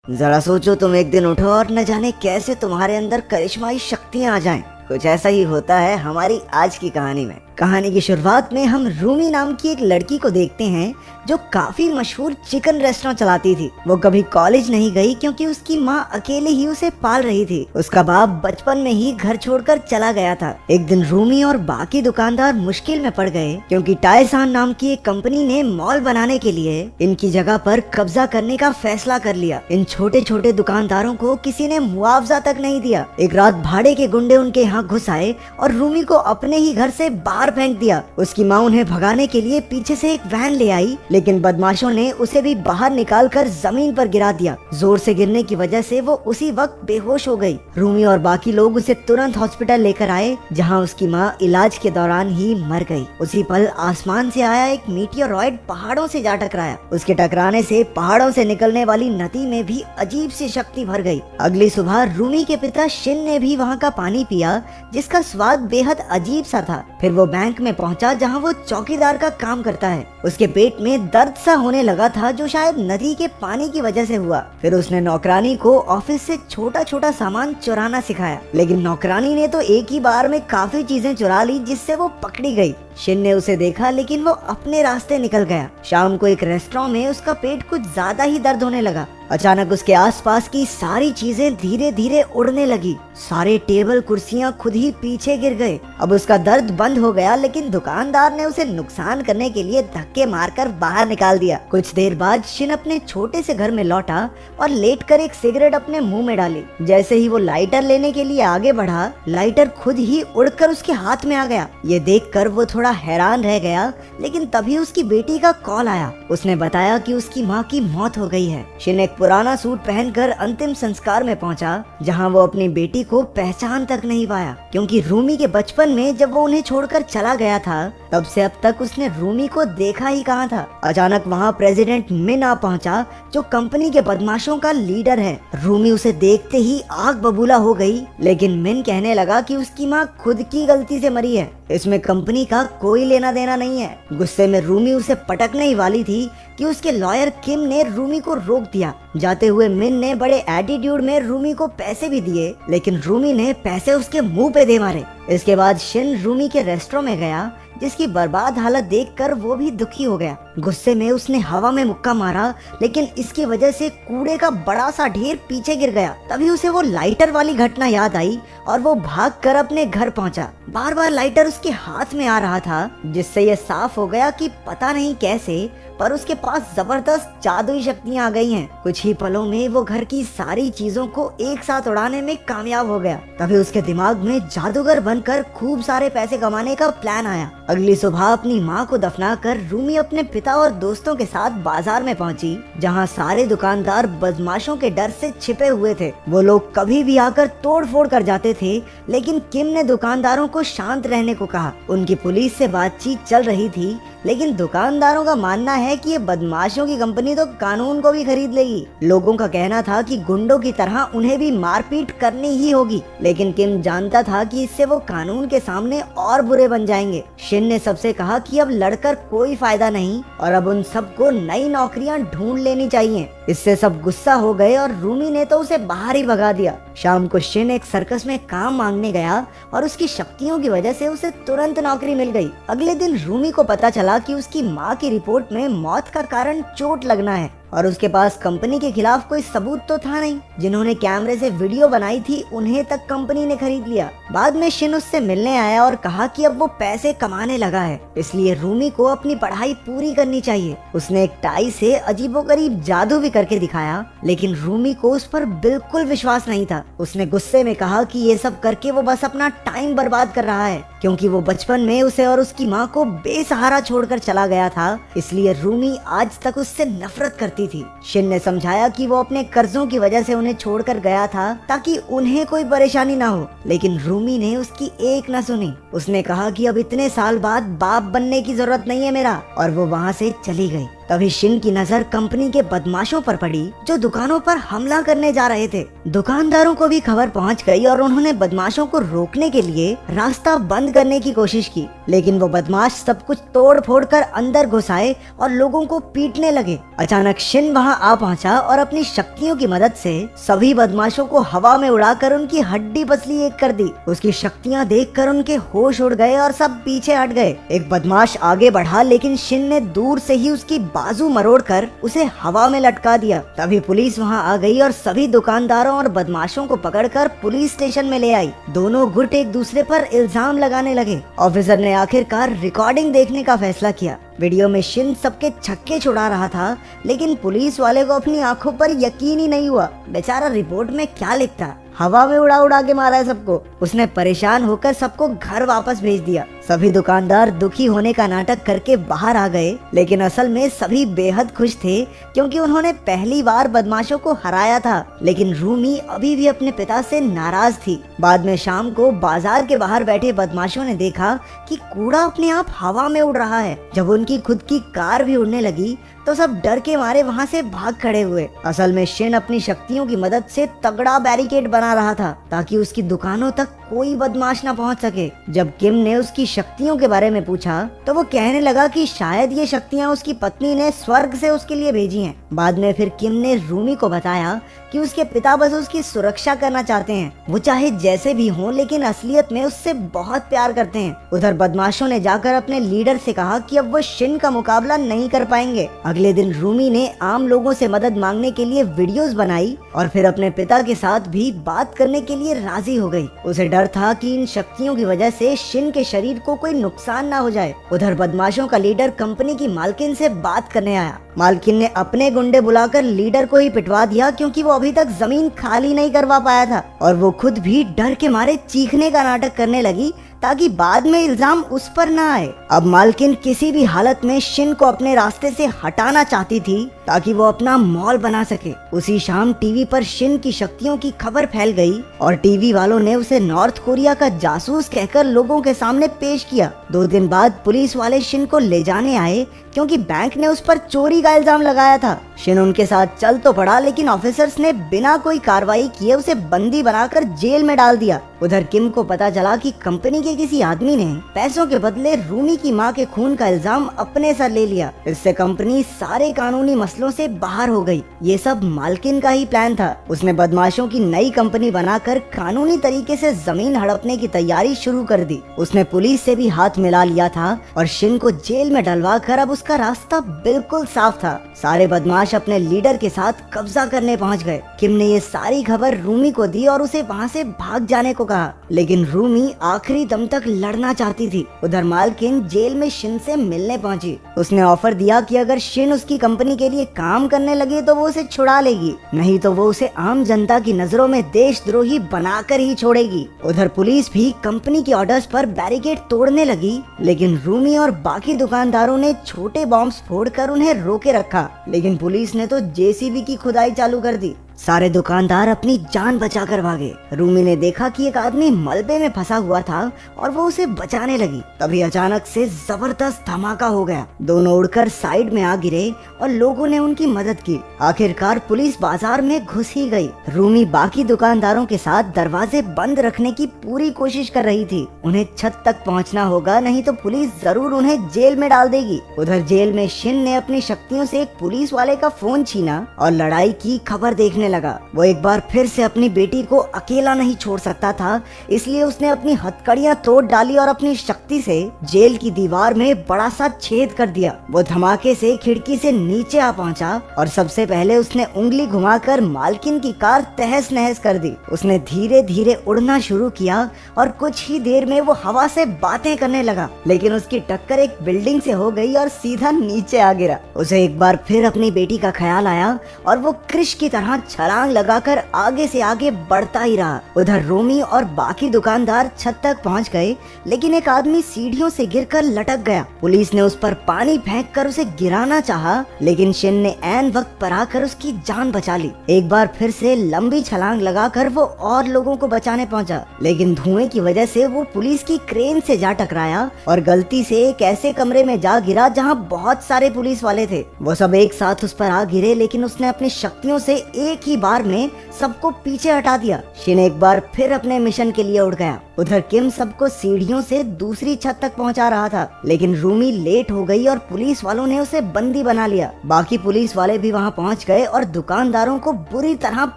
जरा सोचो तुम एक दिन उठो और न जाने कैसे तुम्हारे अंदर करिश्माई शक्तियां आ जाएं। कुछ ऐसा ही होता है हमारी आज की कहानी में। कहानी की शुरुआत में हम रूमी नाम की एक लड़की को देखते हैं जो काफी मशहूर चिकन रेस्टोरेंट चलाती थी। वो कभी कॉलेज नहीं गई क्योंकि उसकी माँ अकेले ही उसे पाल रही थी। उसका बाप बचपन में ही घर छोड़कर चला गया था। एक दिन रूमी और बाकी दुकानदार मुश्किल में पड़ गए क्योंकि टायसान नाम की एक कंपनी ने मॉल बनाने के लिए इनकी जगह पर कब्जा करने का फैसला कर लिया। इन छोटे छोटे दुकानदारों को किसी ने मुआवजा तक नहीं दिया। एक रात भाड़े के गुंडे उनके यहाँ घुस आए और रूमी को अपने ही घर से बाहर फेंक दिया। उसकी माँ उन्हें भगाने के लिए पीछे से एक वैन ले आई, लेकिन बदमाशों ने उसे भी बाहर निकालकर जमीन पर गिरा दिया। जोर से गिरने की वजह से वो उसी वक्त बेहोश हो गई। रूमी और बाकी लोग उसे तुरंत हॉस्पिटल लेकर आए, जहाँ उसकी माँ इलाज के दौरान ही मर गई। उसी पल आसमान से आया एक मीटियोरॉइड पहाड़ों से जा टकराया। उसके टकराने से पहाड़ों से निकलने वाली नदी में भी अजीब सी शक्ति भर गई। अगली सुबह रूमी के पिता शिन ने भी वहाँ का पानी पिया, जिसका स्वाद बेहद अजीब सा था। फिर वो बैंक में पहुंचा जहां वो चौकीदार का काम करता है। उसके पेट में दर्द सा होने लगा था, जो शायद नदी के पानी की वजह से हुआ। फिर उसने नौकरानी को ऑफिस से छोटा छोटा सामान चुराना सिखाया, लेकिन नौकरानी ने तो एक ही बार में काफी चीजें चुरा ली, जिससे वो पकड़ी गई। शिन ने उसे देखा, लेकिन वो अपने रास्ते निकल गया। शाम को एक रेस्टोरेंट में उसका पेट कुछ ज्यादा ही दर्द होने लगा। अचानक उसके आसपास की सारी चीजें धीरे धीरे उड़ने लगी। सारे टेबल कुर्सियां खुद ही पीछे गिर गए। अब उसका दर्द बंद हो गया, लेकिन दुकानदार ने उसे नुकसान करने के लिए धक्के मारकर बाहर निकाल दिया। कुछ देर बाद शिन अपने छोटे से घर में लौटा और लेटकर एक सिगरेट अपने मुंह में डाली। जैसे ही वो लाइटर लेने के लिए आगे बढ़ा, लाइटर खुद ही उड़कर उसके हाथ में आ गया। ये देखकर वो थोड़ा हैरान रह गया, लेकिन तभी उसकी बेटी का कॉल आया। उसने बताया कि उसकी माँ की मौत हो गई है। शिन एक पुराना सूट पहनकर अंतिम संस्कार में पहुंचा, जहां वो अपनी बेटी को पहचान तक नहीं पाया, क्योंकि रूमी के बचपन में जब वो उन्हें छोड़कर चला गया था, तब से अब तक उसने रूमी को देखा ही कहाँ था। अचानक वहाँ प्रेसिडेंट मिन आ पहुंचा, जो कंपनी के बदमाशों का लीडर है। रूमी उसे देखते ही आग बबूला हो गई, लेकिन मिन कहने लगा कि उसकी माँ खुद की गलती से मरी है, इसमें कंपनी का कोई लेना देना नहीं है। गुस्से में रूमी उसे पटकने ही वाली थी कि उसके लॉयर किम ने रूमी को रोक दिया। जाते हुए मिन ने बड़े एटीट्यूड में रूमी को पैसे भी दिए, लेकिन रूमी ने पैसे उसके मुंह पे दे मारे। इसके बाद शिन रूमी के रेस्टोरेंट में गया, जिसकी बर्बाद हालत देखकर वो भी दुखी हो गया। गुस्से में उसने हवा में मुक्का मारा, लेकिन इसकी वजह से कूड़े का बड़ा सा ढेर पीछे गिर गया। तभी उसे वो लाइटर वाली घटना याद आई और वो भागकर अपने घर पहुंचा। बार बार लाइटर उसके हाथ में आ रहा था, जिससे ये साफ हो गया कि पता नहीं कैसे, पर उसके पास जबरदस्त जादुई शक्तियां आ गई हैं। कुछ ही पलों में वो घर की सारी चीजों को एक साथ उड़ाने में कामयाब हो गया। तभी उसके दिमाग में जादूगर बनकर खूब सारे पैसे कमाने का प्लान आया। अगली सुबह अपनी माँ को दफनाकर रूमी अपने पिता और दोस्तों के साथ बाजार में पहुंची, जहां सारे दुकानदार बदमाशों के डर से छिपे हुए थे। वो लोग कभी भी आकर तोड़ फोड़ कर जाते थे, लेकिन किम ने दुकानदारों को शांत रहने को कहा। उनकी पुलिस से बातचीत चल रही थी, लेकिन दुकानदारों का मानना है कि ये बदमाशों की कंपनी तो कानून को भी खरीद लेगी। लोगों का कहना था कि गुंडों की तरह उन्हें भी मारपीट करनी ही होगी, लेकिन किम जानता था कि इससे वो कानून के सामने और बुरे बन जाएंगे। शिन ने सबसे कहा कि अब लड़कर कोई फायदा नहीं और अब उन सबको नई नौकरियां ढूंढ लेनी चाहिए। इससे सब गुस्सा हो गए और रूमी ने तो उसे बाहर ही भगा दिया। शाम को शिन एक सर्कस में काम मांगने गया और उसकी शक्तियों की वजह से उसे तुरंत नौकरी मिल गई। अगले दिन रूमी को पता चला कि उसकी माँ की रिपोर्ट में मौत का कारण चोट लगना है और उसके पास कंपनी के खिलाफ कोई सबूत तो था नहीं। जिन्होंने कैमरे से वीडियो बनाई थी, उन्हें तक कंपनी ने खरीद लिया। बाद में शिन उससे मिलने आया और कहा कि अब वो पैसे कमाने लगा है, इसलिए रूमी को अपनी पढ़ाई पूरी करनी चाहिए। उसने एक टाई से अजीबोगरीब जादू भी करके दिखाया, लेकिन रूमी को उस पर बिल्कुल विश्वास नहीं था। उसने गुस्से में कहा कि ये सब करके वो बस अपना टाइम बर्बाद कर रहा है, क्योंकि वो बचपन में उसे और उसकी माँ को बेसहारा छोड़कर चला गया था, इसलिए रूमी आज तक उससे नफरत करती थी। शिन ने समझाया कि वो अपने कर्जों की वजह से उन्हें छोड़कर गया था, ताकि उन्हें कोई परेशानी ना हो, लेकिन रूमी ने उसकी एक न सुनी। उसने कहा कि अब इतने साल बाद बाप बनने की जरूरत नहीं है मेरा, और वो वहाँ से चली गई। तभी शिन की नजर कंपनी के बदमाशों पर पड़ी जो दुकानों पर हमला करने जा रहे थे। दुकानदारों को भी खबर पहुंच गई और उन्होंने बदमाशों को रोकने के लिए रास्ता बंद करने की कोशिश की, लेकिन वो बदमाश सब कुछ तोड़ फोड़ कर अंदर घुस आए और लोगों को पीटने लगे। अचानक शिन वहां आ पहुंचा और अपनी शक्तियों की मदद से सभी बदमाशों को हवा में उड़ाकर उनकी हड्डी पसली एक कर दी। उसकी शक्तियां देखकर उनके होश उड़ गए और सब पीछे हट गए। एक बदमाश आगे बढ़ा, लेकिन शिन ने दूर से ही उसकी बाजू मरोड़कर उसे हवा में लटका दिया। तभी पुलिस वहां आ गई और सभी दुकानदारों और बदमाशों को पकड़कर पुलिस स्टेशन में ले आई। दोनों गुट एक दूसरे पर इल्जाम लगाने लगे। ऑफिसर ने आखिरकार रिकॉर्डिंग देखने का फैसला किया। वीडियो में शिन सबके छक्के छुड़ा रहा था, लेकिन पुलिस वाले को अपनी आंखों पर यकीन ही नहीं हुआ। बेचारा रिपोर्ट में क्या लिखता, हवा में उड़ा उड़ा के मारा है सबको। उसने परेशान होकर सबको घर वापस भेज दिया। सभी दुकानदार दुखी होने का नाटक करके बाहर आ गए, लेकिन असल में सभी बेहद खुश थे क्योंकि उन्होंने पहली बार बदमाशों को हराया था। लेकिन रूमी अभी भी अपने पिता से नाराज थी। बाद में शाम को बाजार के बाहर बैठे बदमाशों ने देखा कि कूड़ा अपने आप हवा में उड़ रहा है। जब उनकी खुद की कार भी उड़ने लगी तो सब डर के मारे वहां से भाग खड़े हुए। असल में शिन अपनी शक्तियों की मदद से तगड़ा बैरिकेड बना रहा था ताकि उसकी दुकानों तक कोई बदमाश न पहुंच सके। जब किम ने उसकी शक्तियों के बारे में पूछा तो वो कहने लगा कि शायद ये शक्तियां उसकी पत्नी ने स्वर्ग से उसके लिए भेजी हैं। बाद में फिर किम ने रूमी को बताया कि उसके पिता बस उसकी सुरक्षा करना चाहते हैं। वो चाहे जैसे भी हों, लेकिन असलियत में उससे बहुत प्यार करते हैं। उधर बदमाशों ने जाकर अपने लीडर से कहा कि अब वो शिन का मुकाबला नहीं कर पाएंगे। अगले दिन रूमी ने आम लोगों से मदद मांगने के लिए वीडियोस बनाई और फिर अपने पिता के साथ भी बात करने के लिए राजी हो गई। उसे डर था कि इन शक्तियों की वजह से शिन के शरीर को कोई नुकसान ना हो जाए। उधर बदमाशों का लीडर कंपनी की मालकिन से बात करने आया। मालकिन ने अपने गुंडे बुलाकर लीडर को ही पिटवा दिया क्योंकि वो अभी तक जमीन खाली नहीं करवा पाया था, और वो खुद भी डर के मारे चीखने का नाटक करने लगी ताकि बाद में इल्जाम उस पर न आए। अब मालकिन किसी भी हालत में शिन को अपने रास्ते से हटाना चाहती थी ताकि वो अपना मॉल बना सके। उसी शाम टीवी पर शिन की शक्तियों की खबर फैल गई और टीवी वालों ने उसे नॉर्थ कोरिया का जासूस कहकर लोगों के सामने पेश किया। 2 दिन बाद पुलिस वाले शिन को ले जाने आए क्योंकि बैंक ने उस पर चोरी का इल्जाम लगाया था। शिन उनके साथ चल तो पड़ा, लेकिन ऑफिसर्स ने बिना कोई कार्रवाई किए उसे बंदी बनाकर जेल में डाल दिया। उधर किम को पता चला कि कंपनी के किसी आदमी ने पैसों के बदले रूमी की मां के खून का इल्जाम अपने सर ले लिया। इससे कंपनी सारे कानूनी मसलों से बाहर हो गई। ये सब मालकिन का ही प्लान था। उसने बदमाशों की नई कंपनी बनाकर कानूनी तरीके से जमीन हड़पने की तैयारी शुरू कर दी। उसने पुलिस से भी हाथ मिला लिया था और शिन को जेल में डलवा कर अब उसका रास्ता बिल्कुल साफ था। सारे बदमाश अपने लीडर के साथ कब्जा करने पहुंच गए। किम ने ये सारी खबर रूमी को दी और उसे वहां से भाग जाने को कहा, लेकिन रूमी आखिरी दम तक लड़ना चाहती थी। उधर मालकिन जेल में शिन से मिलने पहुंची। उसने ऑफर दिया कि अगर शिन उसकी कंपनी के लिए काम करने लगे तो वो उसे छुड़ा लेगी, नहीं तो वो उसे आम जनता की नजरों में देशद्रोही बनाकर ही छोड़ेगी। उधर पुलिस भी कंपनी के ऑर्डर्स पर बैरिकेड तोड़ने लगी, लेकिन रूमी और बाकी दुकानदारों ने छोटे बॉम्ब्स फोड़कर उन्हें रोके रखा। लेकिन पुलिस ने तो जेसीबी की खुदाई चालू कर दी। सारे दुकानदार अपनी जान बचाकर भागे। रूमी ने देखा कि एक आदमी मलबे में फंसा हुआ था और वो उसे बचाने लगी। तभी अचानक से जबरदस्त धमाका हो गया। दोनों उड़कर साइड में आ गिरे और लोगों ने उनकी मदद की। आखिरकार पुलिस बाजार में घुस ही गई। रूमी बाकी दुकानदारों के साथ दरवाजे बंद रखने की पूरी कोशिश कर रही थी। उन्हें छत तक पहुंचना होगा, नहीं तो पुलिस जरूर उन्हें जेल में डाल देगी। उधर जेल में शिन ने अपनी शक्तियों से एक पुलिस वाले का फोन छीना और लड़ाई की खबर देखने लगा। वो एक बार फिर से अपनी बेटी को अकेला नहीं छोड़ सकता था, इसलिए उसने अपनी हथकड़ियां तोड़ डाली और अपनी शक्ति से जेल की दीवार में बड़ा सा छेद कर दिया। वो धमाके से खिड़की से नीचे आ पहुंचा और सबसे पहले उसने उंगली घुमाकर मालकिन की कार तहस नहस कर दी। उसने धीरे धीरे उड़ना शुरू किया और कुछ ही देर में वो हवा से बातें करने लगा, लेकिन उसकी टक्कर एक बिल्डिंग से हो गई और सीधा नीचे आ गिरा। उसे एक बार फिर अपनी बेटी का ख्याल आया और वो क्रिश की तरह छलांग लगाकर आगे से आगे बढ़ता ही रहा। उधर रोमी और बाकी दुकानदार छत तक पहुंच गए, लेकिन एक आदमी सीढ़ियों से गिरकर लटक गया। पुलिस ने उस पर पानी फेंककर उसे गिराना चाहा, लेकिन शिन ने ऐन वक्त पर आकर उसकी जान बचा ली। एक बार फिर से लंबी छलांग लगाकर वो और लोगों को बचाने पहुंचा, लेकिन धुएं की वजह से वो पुलिस की क्रेन से जा टकराया और गलती से एक ऐसे कमरे में जा गिरा जहां बहुत सारे पुलिस वाले थे। वो सब एक साथ उस पर आ गिरे, लेकिन उसने अपनी शक्तियों से एक ही बार में सबको पीछे हटा दिया। शिन एक बार फिर अपने मिशन के लिए उड़ गया। उधर किम सबको सीढ़ियों से दूसरी छत तक पहुंचा रहा था, लेकिन रूमी लेट हो गई और पुलिस वालों ने उसे बंदी बना लिया। बाकी पुलिस वाले भी वहां पहुंच गए और दुकानदारों को बुरी तरह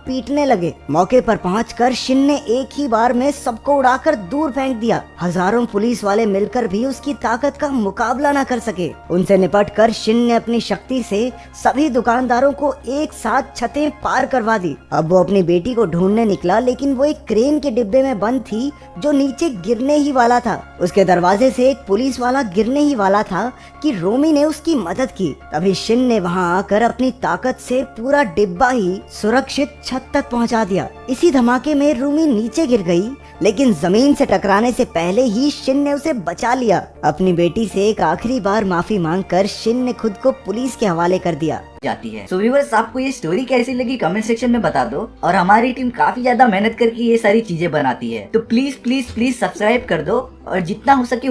पीटने लगे। मौके पर पहुंचकर शिन ने एक ही बार में सबको उड़ाकर दूर फेंक दिया। हजारों पुलिस वाले मिलकर भी उसकी ताकत का मुकाबला न कर सके। उनसे निपटकर शिन ने अपनी शक्ति से सभी दुकानदारों को एक साथ छतें पार करवा दी। अब वो अपनी बेटी को ढूंढने निकला, लेकिन वो एक क्रेन के डिब्बे में बंद थी जो नीचे गिरने ही वाला था। उसके दरवाजे से एक पुलिस वाला गिरने ही वाला था कि रोमी ने उसकी मदद की। तभी शिन ने वहां आकर अपनी ताकत से पूरा डिब्बा ही सुरक्षित छत तक पहुंचा दिया। इसी धमाके में रूमी नीचे गिर गई, लेकिन जमीन से टकराने से पहले ही शिन ने उसे बचा लिया। अपनी बेटी से एक आखिरी बार माफी मांगकर शिन ने खुद को पुलिस के हवाले कर दिया जाती है। सो व्यूअर्स, आपको ये स्टोरी कैसी लगी कमेंट सेक्शन में बता दो। और हमारी टीम काफी ज्यादा मेहनत करके ये सारी चीजें बनाती है, तो प्लीज प्लीज प्लीज सब्सक्राइब कर दो और जितना हो सके